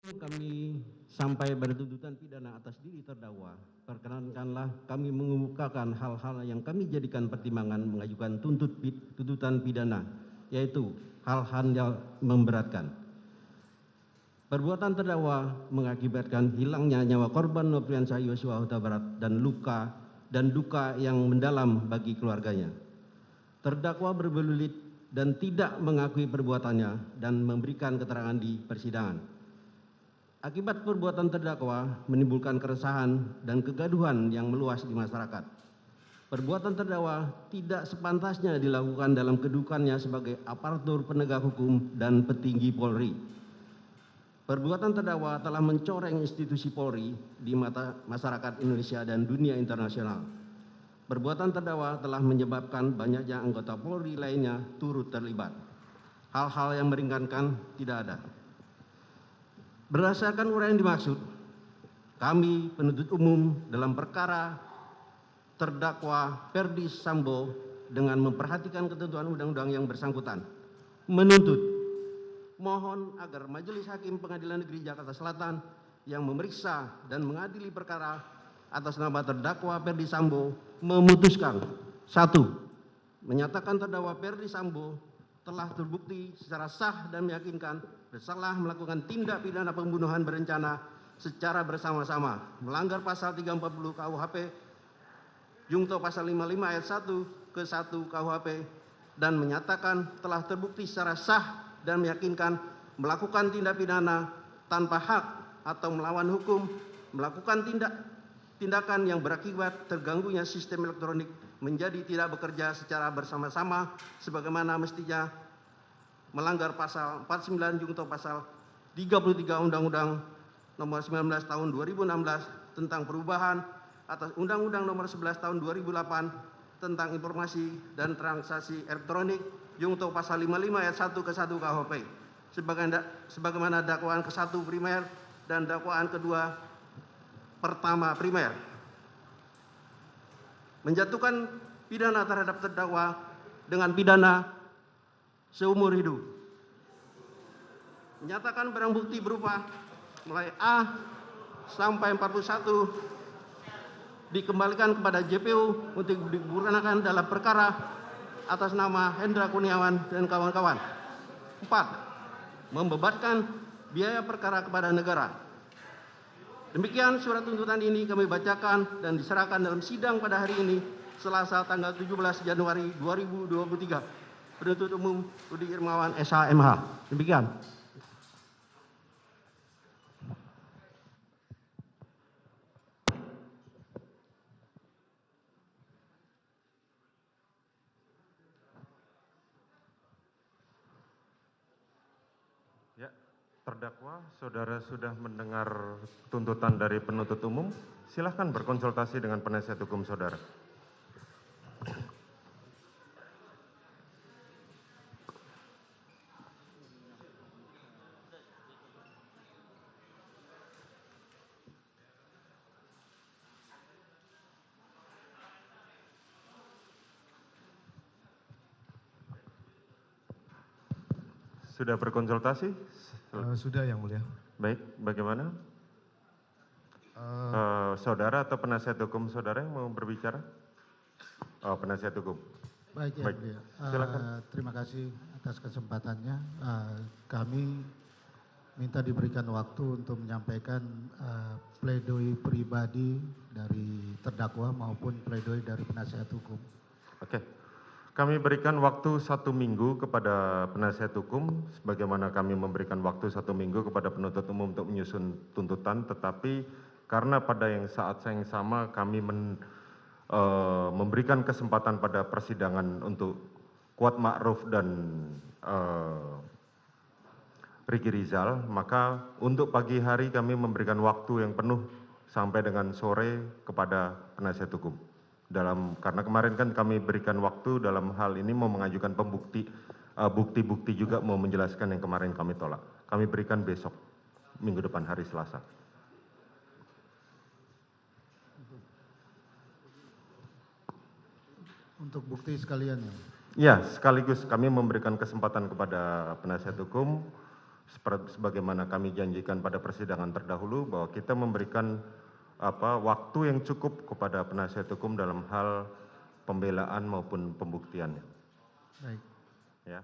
Kami sampai bertuntutan pidana atas diri terdakwa, perkenankanlah kami mengemukakan hal-hal yang kami jadikan pertimbangan mengajukan tuntutan pidana, yaitu hal-hal yang memberatkan. Perbuatan terdakwa mengakibatkan hilangnya nyawa korban Nofriansah Yosua Huta Barat dan duka yang mendalam bagi keluarganya. Terdakwa berbelit dan tidak mengakui perbuatannya dan memberikan keterangan di persidangan. Akibat perbuatan terdakwa menimbulkan keresahan dan kegaduhan yang meluas di masyarakat. Perbuatan terdakwa tidak sepantasnya dilakukan dalam kedudukannya sebagai aparatur penegak hukum dan petinggi Polri. Perbuatan terdakwa telah mencoreng institusi Polri di mata masyarakat Indonesia dan dunia internasional. Perbuatan terdakwa telah menyebabkan banyaknya anggota Polri lainnya turut terlibat. Hal-hal yang meringankan tidak ada. Berdasarkan uraian dimaksud, kami penuntut umum dalam perkara terdakwa Ferdy Sambo dengan memperhatikan ketentuan undang-undang yang bersangkutan menuntut mohon agar Majelis Hakim Pengadilan Negeri Jakarta Selatan yang memeriksa dan mengadili perkara atas nama terdakwa Ferdy Sambo memutuskan: 1. Menyatakan terdakwa Ferdy Sambo telah terbukti secara sah dan meyakinkan bersalah melakukan tindak pidana pembunuhan berencana secara bersama-sama melanggar pasal 340 KUHP Junto pasal 55 ayat 1 ke 1 KUHP dan menyatakan telah terbukti secara sah dan meyakinkan melakukan tindak pidana tanpa hak atau melawan hukum, melakukan tindakan yang berakibat terganggunya sistem elektronik menjadi tidak bekerja secara bersama-sama sebagaimana mestinya, melanggar pasal 49 Junto pasal 33 Undang-Undang Nomor 19 Tahun 2016 tentang perubahan atas Undang-Undang Nomor 11 Tahun 2008 tentang informasi dan transaksi elektronik Junto pasal 55 ayat 1 ke 1 KUHP sebagaimana dakwaan ke-1 primer dan dakwaan kedua pertama primer. Menjatuhkan pidana terhadap terdakwa dengan pidana seumur hidup. Menyatakan barang bukti berupa mulai A sampai 41 dikembalikan kepada JPU untuk digunakan dalam perkara atas nama Hendra Kurniawan dan kawan-kawan. 4. Membebankan biaya perkara kepada negara. Demikian surat tuntutan ini kami bacakan dan diserahkan dalam sidang pada hari ini, Selasa tanggal 17 Januari 2023. Penuntut umum Rudi Irmawan SH.MH. Demikian. Ya, terdakwa, saudara sudah mendengar tuntutan dari penuntut umum. Silahkan berkonsultasi dengan penasihat hukum saudara. Sudah berkonsultasi? Sudah, Yang Mulia. Baik, bagaimana? Saudara atau penasihat hukum saudara yang mau berbicara? Oh, penasihat hukum. Baik, Yang Mulia. Silakan. Terima kasih atas kesempatannya. Kami minta diberikan waktu untuk menyampaikan pledoi pribadi dari terdakwa maupun pledoi dari penasihat hukum. Oke. Kami berikan waktu 1 minggu kepada penasihat hukum, sebagaimana kami memberikan waktu 1 minggu kepada penuntut umum untuk menyusun tuntutan, tetapi karena pada saat yang sama kami memberikan kesempatan pada persidangan untuk Kuat Ma'ruf dan Riki Rizal, maka untuk pagi hari kami memberikan waktu yang penuh sampai dengan sore kepada penasihat hukum. Karena kemarin kan kami berikan waktu dalam hal ini mau mengajukan bukti-bukti juga mau menjelaskan yang kemarin kami tolak. Kami berikan besok, minggu depan hari Selasa. Untuk bukti sekalian ya? Ya, sekaligus kami memberikan kesempatan kepada penasihat hukum sebagaimana kami janjikan pada persidangan terdahulu bahwa kita memberikan waktu yang cukup kepada penasihat hukum dalam hal pembelaan maupun pembuktiannya. Baik. Ya.